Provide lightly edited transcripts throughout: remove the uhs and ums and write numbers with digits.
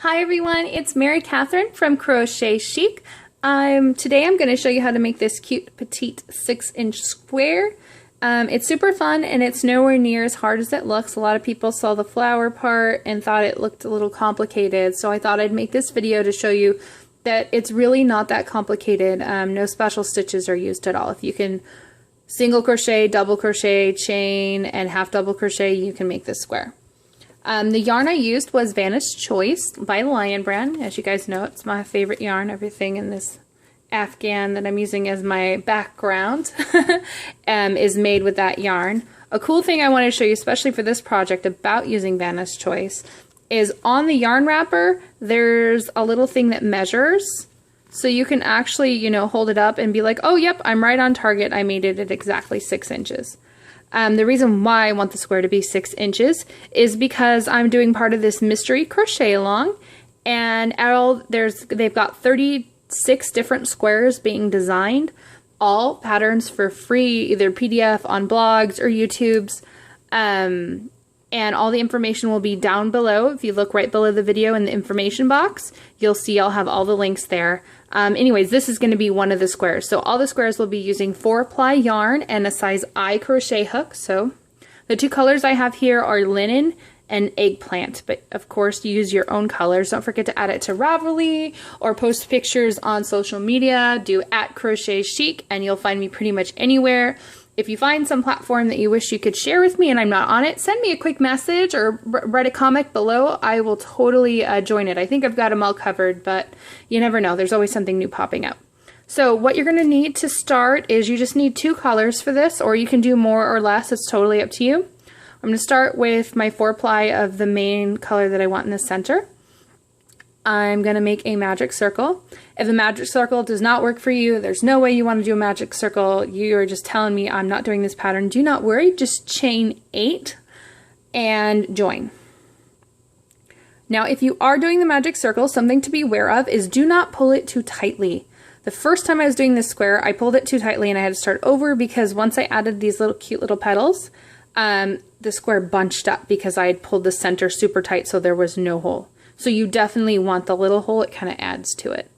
Hi everyone, it's Mary Catherine from Crochet Chic. Today I'm going to show you how to make this cute petite 6-inch square. It's super fun and it's nowhere near as hard as it looks. A lot of people saw the flower part and thought it looked a little complicated, so I thought I'd make this video to show you that it's really not that complicated. No special stitches are used at all. If you can single crochet, double crochet, chain, and half double crochet, you can make this square. The yarn I used was Vanna's Choice by Lion Brand. As you guys know, it's my favorite yarn. Everything in this Afghan that I'm using as my background is made with that yarn. A cool thing I want to show you, especially for this project, about using Vanna's Choice is on the yarn wrapper, there's a little thing that measures. So you can actually, you know, hold it up and be like, oh, yep, I'm right on target. I made it at exactly 6 inches. The reason why I want the square to be 6 inches is because I'm doing part of this mystery crochet along, and they've got 36 different squares being designed, all patterns for free, either PDF on blogs or YouTube's, and all the information will be down below. If you look right below the video in the information box, you'll see I'll have all the links there. Anyways, this is going to be one of the squares. So all the squares will be using 4-ply yarn and a size I crochet hook. So the two colors I have here are linen and eggplant, but of course use your own colors. Don't forget to add it to Ravelry or post pictures on social media. Do @Crochet Chic and you'll find me pretty much anywhere. If you find some platform that you wish you could share with me and I'm not on it, send me a quick message or write a comment below. I will totally join it. I think I've got them all covered, but you never know. There's always something new popping up. So what you're going to need to start is you just need 2 colors for this, or you can do more or less. It's totally up to you. I'm going to start with my 4-ply of the main color that I want in the center. I'm going to make a magic circle. If a magic circle does not work for you, there's no way you want to do a magic circle, you're just telling me I'm not doing this pattern, do not worry, just chain 8 and join. Now if you are doing the magic circle, something to be aware of is do not pull it too tightly. The first time I was doing this square, I pulled it too tightly and I had to start over because once I added these little cute little petals, the square bunched up because I had pulled the center super tight so there was no hole. So you definitely want the little hole, it kind of adds to it.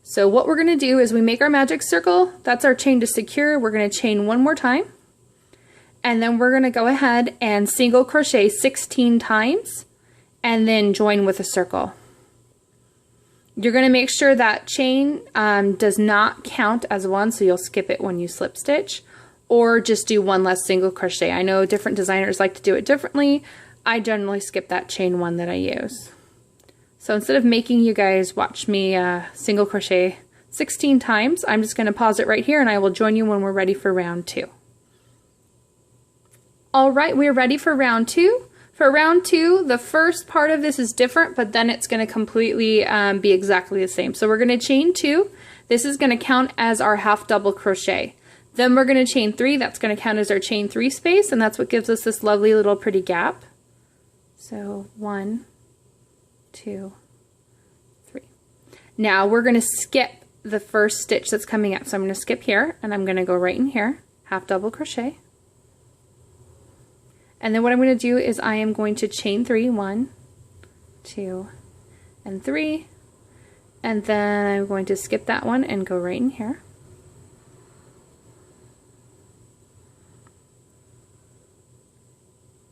So what we're going to do is we make our magic circle, that's our chain to secure, we're going to chain 1 more time, and then we're going to go ahead and single crochet 16 times, and then join with a circle. You're going to make sure that chain does not count as 1, so you'll skip it when you slip stitch, or just do 1 less single crochet. I know different designers like to do it differently. I generally skip that chain 1 that I use. So instead of making you guys watch me single crochet 16 times, I'm just going to pause it right here and I will join you when we're ready for round 2. Alright, we're ready for round 2. For round 2, the first part of this is different, but then it's going to completely be exactly the same. So we're going to chain 2. This is going to count as our half double crochet. Then we're going to chain 3. That's going to count as our chain 3 space, and that's what gives us this lovely little pretty gap. So 1, 2, 3. Now we're going to skip the first stitch that's coming up. So I'm going to skip here and I'm going to go right in here, half double crochet. And then what I'm going to do is I am going to chain 3, 1, 2, and 3. And then I'm going to skip that one and go right in here.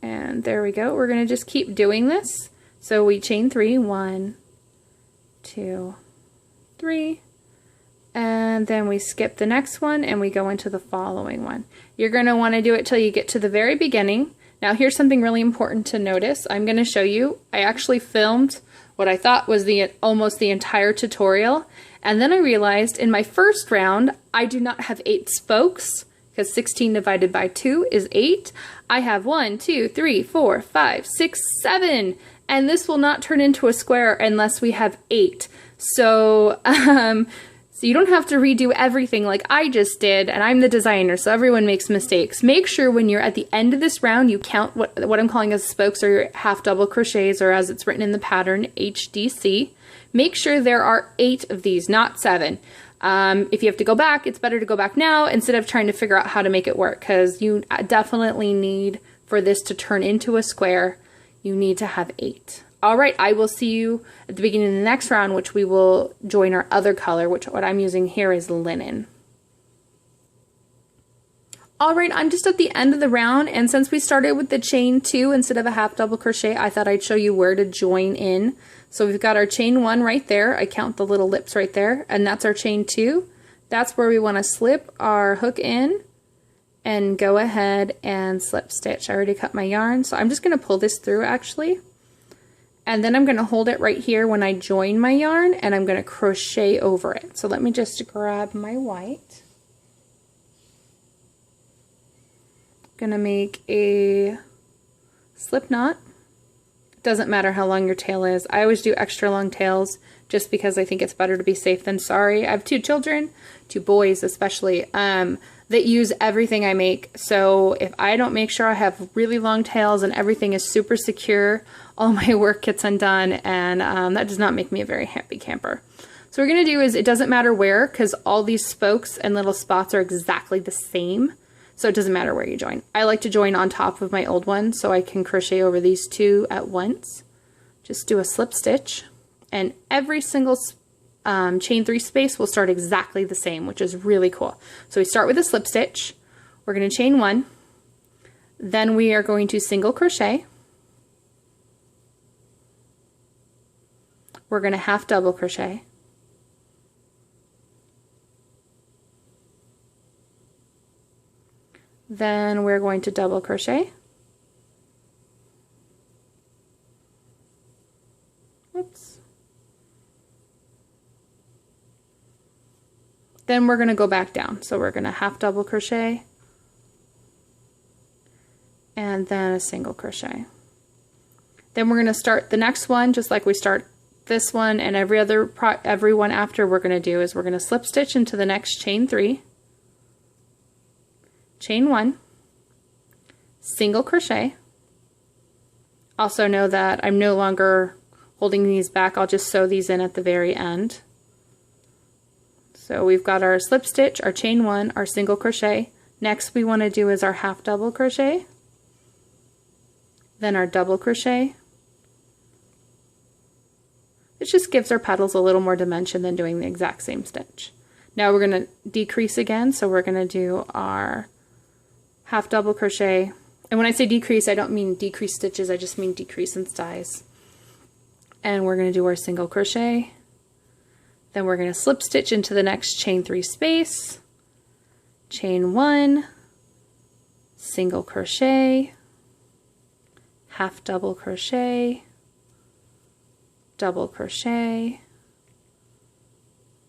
And there we go. We're going to just keep doing this. So we chain 3, 1, 2, 3, and then we skip the next one and we go into the following one. You're going to want to do it till you get to the very beginning. Now here's something really important to notice. I'm going to show you. I actually filmed what I thought was almost the entire tutorial, and then I realized in my first round I do not have 8 spokes because 16 divided by 2 is 8. I have 1, 2, 3, 4, 5, 6, 7. And this will not turn into a square unless we have 8. So, so you don't have to redo everything like I just did, and I'm the designer, so everyone makes mistakes. Make sure when you're at the end of this round, you count what I'm calling as spokes or your half double crochets, or as it's written in the pattern, HDC. Make sure there are 8 of these, not 7. If you have to go back, it's better to go back now instead of trying to figure out how to make it work, because you definitely need, for this to turn into a square, you need to have 8. All right, I will see you at the beginning of the next round, which we will join our other color, which what I'm using here is linen. All right, I'm just at the end of the round, and since we started with the chain 2 instead of a half double crochet, I thought I'd show you where to join in. So we've got our chain 1 right there. I count the little lips right there, and that's our chain 2. That's where we want to slip our hook in and go ahead and slip stitch. I already cut my yarn, so I'm just going to pull this through actually. And then I'm going to hold it right here when I join my yarn, and I'm going to crochet over it. So let me just grab my white. Going to make a slip knot. Doesn't matter how long your tail is. I always do extra long tails just because I think it's better to be safe than sorry. I have 2 children, 2 boys especially, that use everything I make. So if I don't make sure I have really long tails and everything is super secure, all my work gets undone, and that does not make me a very happy camper. So what we're going to do is, it doesn't matter where, because all these spokes and little spots are exactly the same. So it doesn't matter where you join. I like to join on top of my old one so I can crochet over these 2 at once. Just do a slip stitch, and every single chain 3 space will start exactly the same, which is really cool. So we start with a slip stitch. We're going to chain 1. Then we are going to single crochet. We're going to half double crochet. Then we're going to double crochet. Oops. Then we're going to go back down. So we're going to half double crochet and then a single crochet. Then we're going to start the next one just like we start this one, and every one after we're going to do is we're going to slip stitch into the next chain 3. Chain 1, single crochet. Also know that I'm no longer holding these back. I'll just sew these in at the very end. So we've got our slip stitch, our chain 1, our single crochet. Next we want to do is our half double crochet, then our double crochet. It just gives our petals a little more dimension than doing the exact same stitch. Now we're going to decrease again, so we're going to do our half double crochet, and when I say decrease, I don't mean decrease stitches, I just mean decrease in size. And we're going to do our single crochet, then we're going to slip stitch into the next chain 3 space, chain 1, single crochet, half double crochet, double crochet,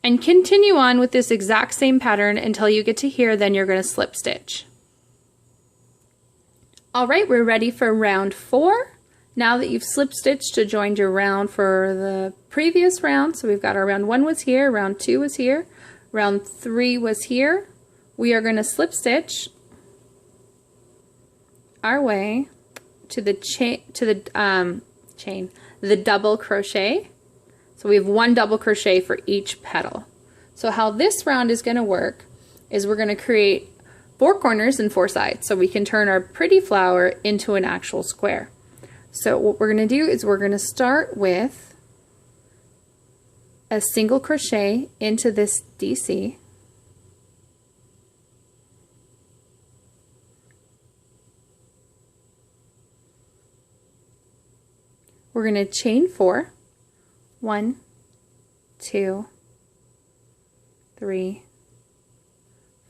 and continue on with this exact same pattern until you get to here. Then you're going to slip stitch. Alright, we're ready for round 4. Now that you've slip stitched to join your round for the previous round, so we've got our round 1 was here, round 2 was here, round 3 was here, we are going to slip stitch our way to the the double crochet. So we have 1 double crochet for each petal. So how this round is going to work is we're going to create 4 corners and 4 sides, so we can turn our pretty flower into an actual square. So what we're going to do is we're going to start with a single crochet into this DC. We're going to chain 4. 1, 2, 3,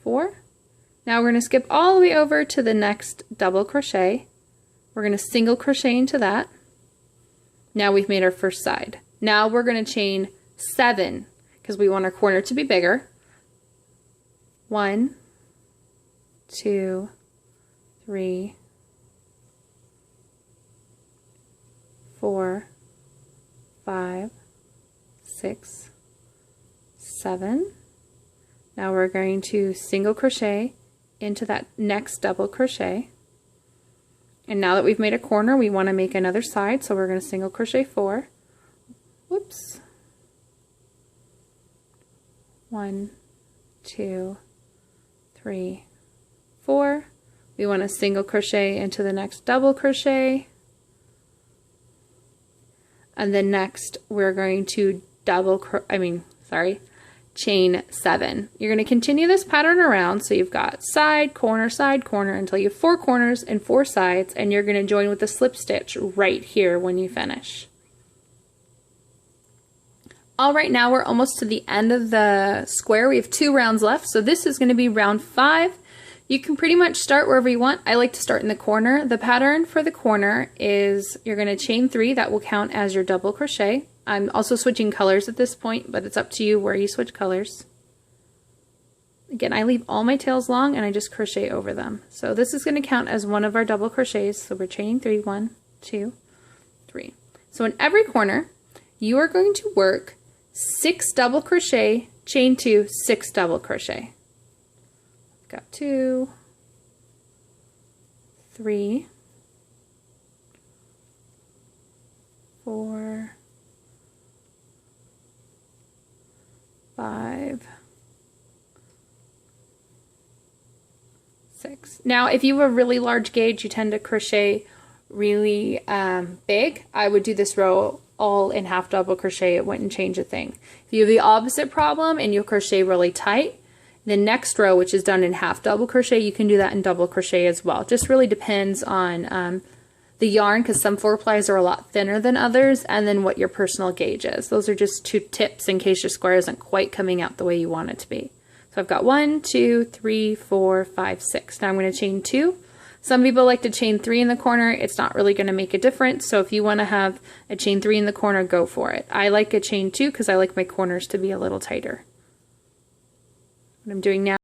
4. Now we're going to skip all the way over to the next double crochet. We're going to single crochet into that. Now we've made our first side. Now we're going to chain 7 because we want our corner to be bigger. 1, 2, 3, 4, 5, 6, 7. Now we're going to single crochet into that next double crochet. And now that we've made a corner, we want to make another side, so we're going to single crochet 4. Whoops. 1, 2, 3, 4. We want to single crochet into the next double crochet. And then next we're going to chain 7. You're going to continue this pattern around, so you've got side, corner, until you have 4 corners and 4 sides, and you're going to join with a slip stitch right here when you finish. All right, now we're almost to the end of the square. We have 2 rounds left, so this is going to be round 5. You can pretty much start wherever you want. I like to start in the corner. The pattern for the corner is you're going to chain 3. That will count as your double crochet. I'm also switching colors at this point, but it's up to you where you switch colors. Again, I leave all my tails long and I just crochet over them. So this is going to count as one of our double crochets. So we're chaining 3, 1, 2, 3. So in every corner, you are going to work 6 double crochet, chain 2, 6 double crochet. Got 2, 3, 4, 5, 6. Now, if you have a really large gauge, you tend to crochet really big. I would do this row all in half double crochet. It wouldn't change a thing. If you have the opposite problem and you crochet really tight, the next row, which is done in half double crochet, you can do that in double crochet as well. It just really depends on the yarn, because some 4-plies are a lot thinner than others, and then what your personal gauge is. Those are just 2 tips in case your square isn't quite coming out the way you want it to be. So I've got 1, 2, 3, 4, 5, 6. Now I'm going to chain 2. Some people like to chain 3 in the corner. It's not really going to make a difference. So if you want to have a chain 3 in the corner, go for it. I like a chain 2 because I like my corners to be a little tighter. What I'm doing now